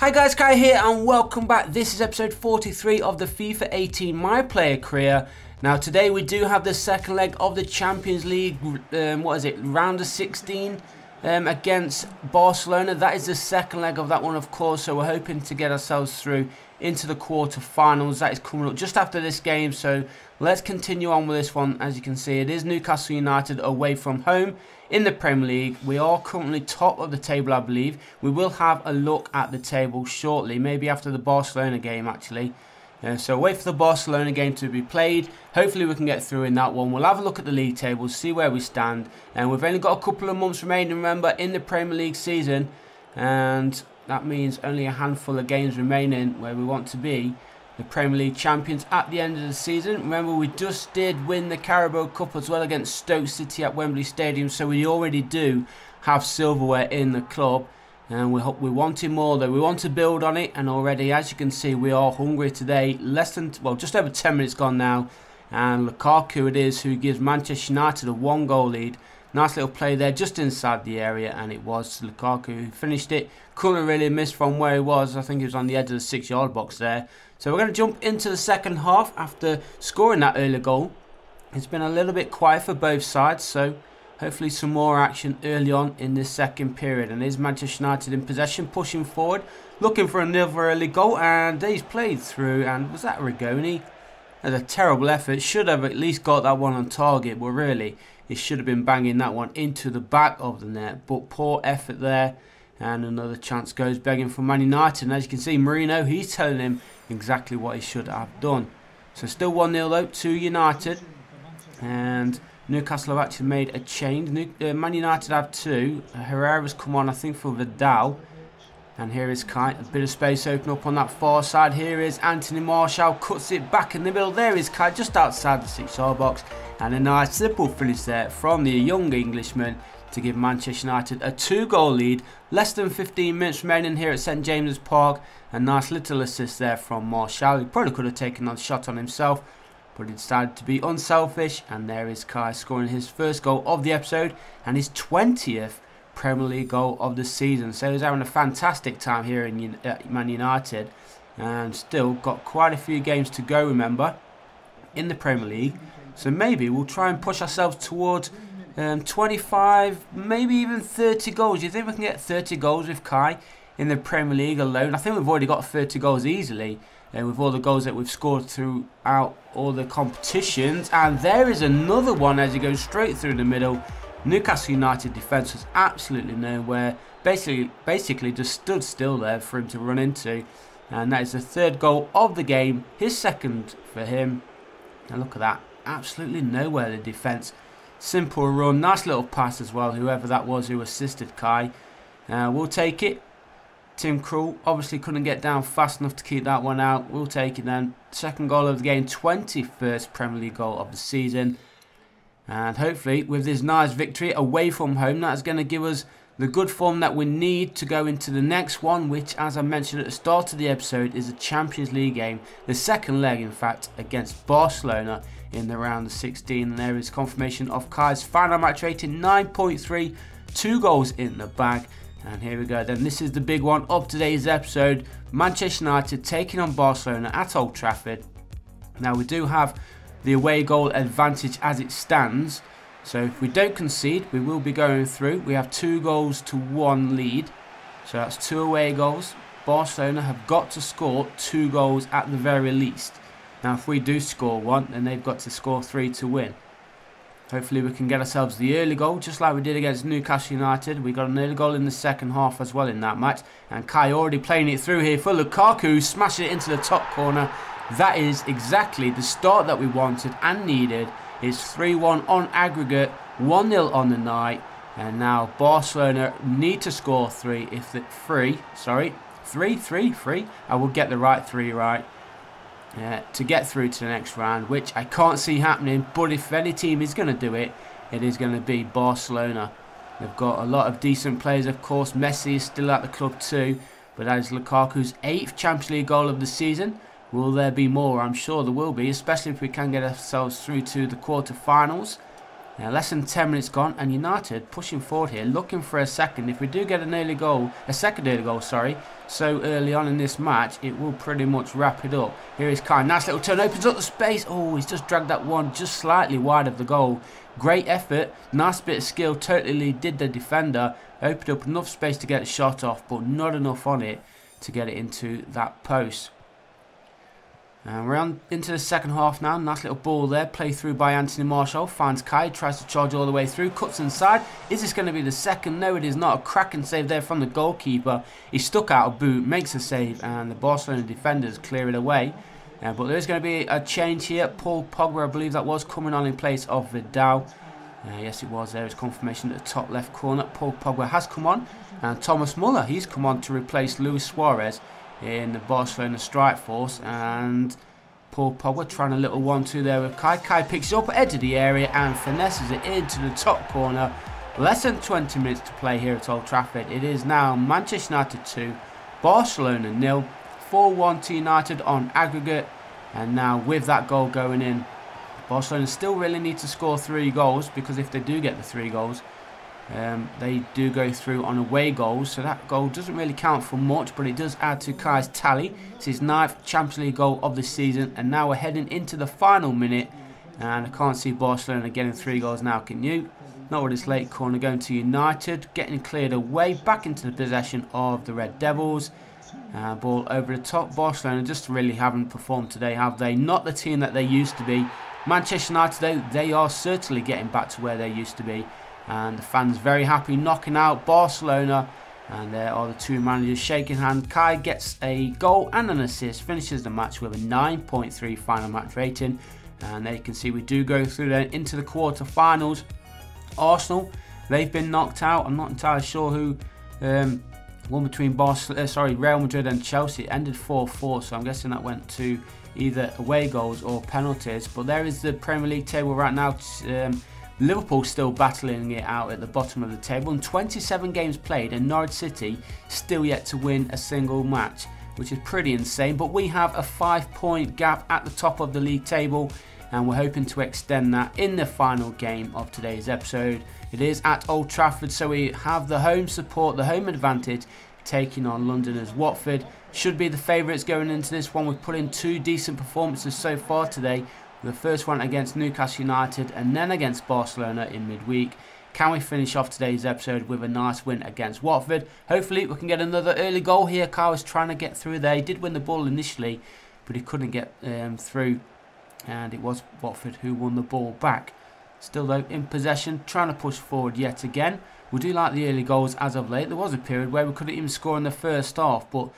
Hi guys, Kai here and welcome back. This is episode 43 of the FIFA 18 My Player Career. Now today we do have the second leg of the Champions League, round of 16 against Barcelona. That is the second leg of that one, of course, so we're hoping to get ourselves through into the quarter-finals. That is coming up just after this game, so let's continue on with this one. As you can see, it is Newcastle United away from home in the Premier League. We are currently top of the table, I believe. We will have a look at the table shortly, maybe after the Barcelona game, actually. So wait for the Barcelona game to be played. Hopefully we can get through in that one. We'll have a look at the league tables, see where we stand. And we've only got a couple of months remaining, remember, in the Premier League season. And that means only a handful of games remaining where we want to be the Premier League champions at the end of the season. Remember, we just did win the Carabao Cup as well against Stoke City at Wembley Stadium. So we already do have silverware in the club. And we wanted more though. We want to build on it, and already, as you can see, we are hungry today. Just over 10 minutes gone now, and Lukaku it is who gives Manchester United a 1-goal lead. Nice little play there, just inside the area, and it was Lukaku who finished it. Couldn't really miss from where he was. I think he was on the edge of the 6-yard box there. So we're going to jump into the second half after scoring that early goal. It's been a little bit quiet for both sides, so hopefully some more action early on in this second period. And is Manchester United in possession, pushing forward, looking for another early goal. And he's played through. And was that Rigoni? That's a terrible effort. Should have at least got that one on target. But really, he should have been banging that one into the back of the net. But poor effort there. And another chance goes begging for Man United. And as you can see, Marino, he's telling him exactly what he should have done. So still 1-0 though to United. And Newcastle have actually made a change. Man United have two. Herrera's come on, I think, for Vidal. And here is Kai. A bit of space open up on that far side. Here is Anthony Martial. Cuts it back in the middle. There is Kai, just outside the 6-yard box. And a nice simple finish there from the young Englishman to give Manchester United a 2-goal lead. Less than 15 minutes remaining here at St James's Park. A nice little assist there from Martial. He probably could have taken a shot on himself, but he decided to be unselfish, and there is Kai scoring his first goal of the episode and his 20th Premier League goal of the season. So he's having a fantastic time here in Man United, and still got quite a few games to go, remember, in the Premier League. So maybe we'll try and push ourselves towards 25, maybe even 30 goals. Do you think we can get 30 goals with Kai in the Premier League alone? I think we've already got 30 goals easily. With all the goals that we've scored throughout all the competitions. And there is another one as he goes straight through the middle. Newcastle United defence was absolutely nowhere. Basically just stood still there for him to run into. And that is the third goal of the game. His second for him. And look at that. Absolutely nowhere, the defence. Simple run. Nice little pass as well. Whoever that was who assisted Kai. We'll take it. Tim Krul obviously couldn't get down fast enough to keep that one out. We'll take it then. Second goal of the game, 21st Premier League goal of the season. And hopefully with this nice victory away from home, that's going to give us the good form that we need to go into the next one, which, as I mentioned at the start of the episode, is a Champions League game. The second leg, in fact, against Barcelona in the round of 16. And there is confirmation of Kai's final match rating, 9.3, 2 goals in the bag. And here we go then, this is the big one of today's episode. Manchester United taking on Barcelona at Old Trafford. Now we do have the away goal advantage as it stands. So if we don't concede, we will be going through. We have 2-1 lead. So that's 2 away goals. Barcelona have got to score 2 goals at the very least. Now if we do score 1, then they've got to score 3 to win. Hopefully we can get ourselves the early goal, just like we did against Newcastle United. We got an early goal in the second half as well in that match. And Kai already playing it through here for Lukaku, smashing it into the top corner. That is exactly the start that we wanted and needed. It's 3-1 on aggregate, 1-0 on the night. And now Barcelona need to score 3. I will get the right 3 right. To get through to the next round, which I can't see happening, but if any team is going to do it, it is going to be Barcelona. They've got a lot of decent players, of course. Messi is still at the club too, but that is Lukaku's 8th Champions League goal of the season. Will there be more? I'm sure there will be, especially if we can get ourselves through to the quarter-finals. Now less than 10 minutes gone, and United pushing forward here, looking for a second. If we do get a second early goal, sorry, so early on in this match, it will pretty much wrap it up. Here is Kai, nice little turn, opens up the space. Oh, he's just dragged that one just slightly wide of the goal. Great effort, nice bit of skill, totally did the defender. Opened up enough space to get a shot off, but not enough on it to get it into that post. And we're on into the second half now. Nice little ball there. Play through by Anthony Martial. Finds Kai. Tries to charge all the way through. Cuts inside. Is this going to be the second? No, it is not. A cracking save there from the goalkeeper. He's stuck out a boot. Makes a save. And the Barcelona defenders clear it away. But there is going to be a change here. Paul Pogba, I believe that was, coming on in place of Vidal. Yes, it was. There is confirmation at the top left corner. Paul Pogba has come on. And Thomas Muller, he's come on to replace Luis Suarez in the Barcelona strike force. And Paul Pogba trying a little 1-2 there with Kai. Kai picks it up, edge of the area, and finesses it into the top corner. Less than 20 minutes to play here at Old Trafford. It is now Manchester United 2, Barcelona 0, 4-1 to United on aggregate. And now with that goal going in, Barcelona still really need to score 3 goals, because if they do get the 3 goals, they do go through on away goals, so that goal doesn't really count for much, but it does add to Kai's tally. It's his 9th Champions League goal of the season, and now we're heading into the final minute, and I can't see Barcelona getting 3 goals now, can you? Not with this late corner going to United, getting cleared away, back into the possession of the Red Devils. Ball over the top. Barcelona just really haven't performed today, have they? Not the team that they used to be. Manchester United, though, they are certainly getting back to where they used to be. And the fans very happy, knocking out Barcelona. And there are the 2 managers shaking hands. Kai gets a goal and an assist, finishes the match with a 9.3 final match rating. And there you can see we do go through then into the quarter-finals. Arsenal, they've been knocked out. I'm not entirely sure who won between Real Madrid and Chelsea. It ended 4-4, so I'm guessing that went to either away goals or penalties. But there is the Premier League table right now. Liverpool still battling it out at the bottom of the table, and 27 games played, and Norwich City still yet to win a single match, which is pretty insane. But we have a 5-point gap at the top of the league table, and we're hoping to extend that in the final game of today's episode. It is at Old Trafford, so we have the home support, the home advantage, taking on Londoners. Watford should be the favourites going into this one. We've put in 2 decent performances so far today. The first one against Newcastle United and then against Barcelona in midweek. Can we finish off today's episode with a nice win against Watford? Hopefully we can get another early goal here. Kai was trying to get through there. He did win the ball initially, but he couldn't get through. And it was Watford who won the ball back. Still though in possession, trying to push forward yet again. We do like the early goals as of late. There was a period where we couldn't even score in the first half, but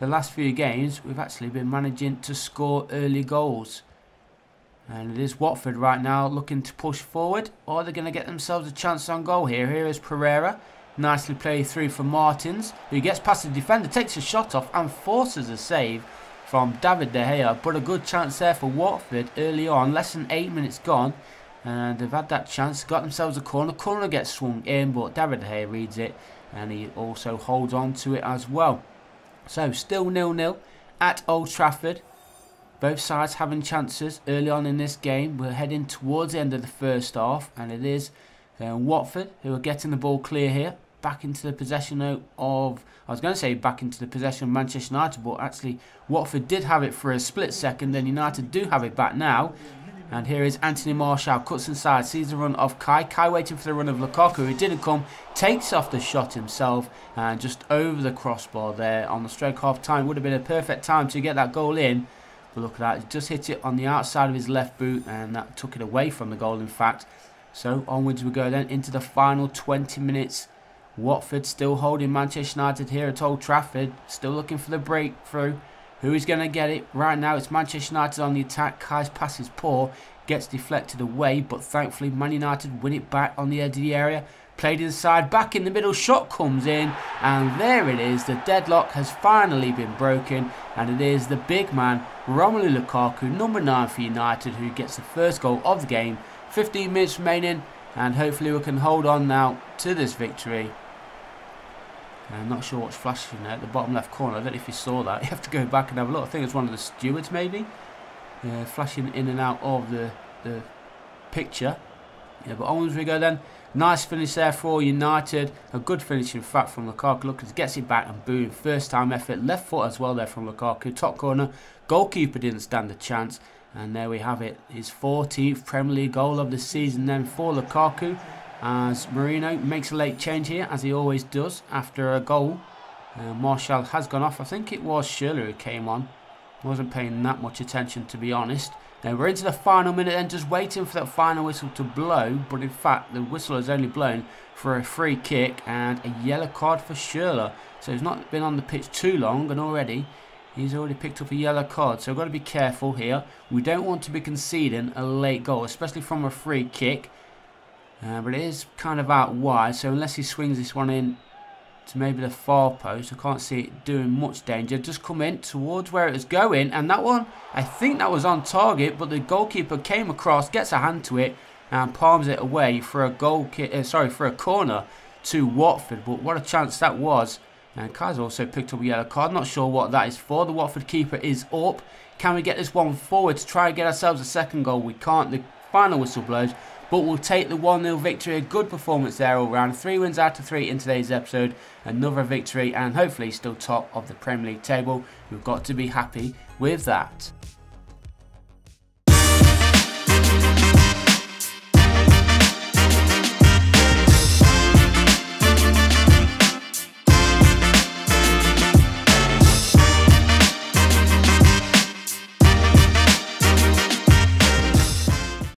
the last few games we've actually been managing to score early goals. And it is Watford right now looking to push forward. Or they're going to get themselves a chance on goal here. Here is Pereira. Nicely played through for Martins, who gets past the defender, takes a shot off and forces a save from David De Gea. But a good chance there for Watford early on. Less than 8 minutes gone. And they've had that chance. Got themselves a corner. Corner gets swung in, but David De Gea reads it. And he also holds on to it as well. So still 0-0 at Old Trafford. Both sides having chances early on in this game. We're heading towards the end of the first half, and it is Watford who are getting the ball clear here. Back into the possession of, I was going to say back into the possession of Manchester United, but actually Watford did have it for a split second, then United do have it back now. And here is Anthony Martial, cuts inside, sees the run of Kai. Kai waiting for the run of Lukaku, who didn't come, takes off the shot himself, and just over the crossbar there on the stroke half time. Would have been a perfect time to get that goal in. But look at that, he just hit it on the outside of his left boot, and that took it away from the goal in fact. So onwards we go then into the final 20 minutes. Watford still holding Manchester United here at Old Trafford, still looking for the breakthrough. Who is going to get it? Right now it's Manchester United on the attack. Kai's pass is poor, gets deflected away, but thankfully Man United win it back on the edge of the area. Played inside, back in the middle, shot comes in, and there it is. The deadlock has finally been broken, and it is the big man, Romelu Lukaku, number 9 for United, who gets the first goal of the game. 15 minutes remaining, and hopefully we can hold on now to this victory. I'm not sure what's flashing there at the bottom left corner. I don't know if you saw that. You have to go back and have a look. I think it's one of the stewards maybe, flashing in and out of the picture. Yeah, but onwards we go then. Nice finish there for United. A good finish, in fact, from Lukaku. Look, he gets it back and boom. First time effort. Left foot as well there from Lukaku. Top corner. Goalkeeper didn't stand a chance. And there we have it. His 14th Premier League goal of the season then for Lukaku. As Marino makes a late change here, as he always does, after a goal. Martial has gone off. I think it was Schürrle who came on. Wasn't paying that much attention, to be honest. Now we're into the final minute then, just waiting for that final whistle to blow. But in fact, the whistle has only blown for a free kick and a yellow card for Schürrle. So he's not been on the pitch too long, and already he's already picked up a yellow card. So we've got to be careful here. We don't want to be conceding a late goal, especially from a free kick. But it is kind of out wide, so unless he swings this one in to maybe the far post, I can't see it doing much danger. Just come in towards where it was going, and that one, I think that was on target, but the goalkeeper came across, gets a hand to it, and palms it away for a for a corner to Watford. But what a chance that was! And Kai's also picked up a yellow card. Not sure what that is for. The Watford keeper is up. Can we get this one forward to try and get ourselves a second goal? We can't. The final whistle blows. But we'll take the 1-0 victory. A good performance there all round. 3 wins out of 3 in today's episode. Another victory and hopefully still top of the Premier League table. We've got to be happy with that.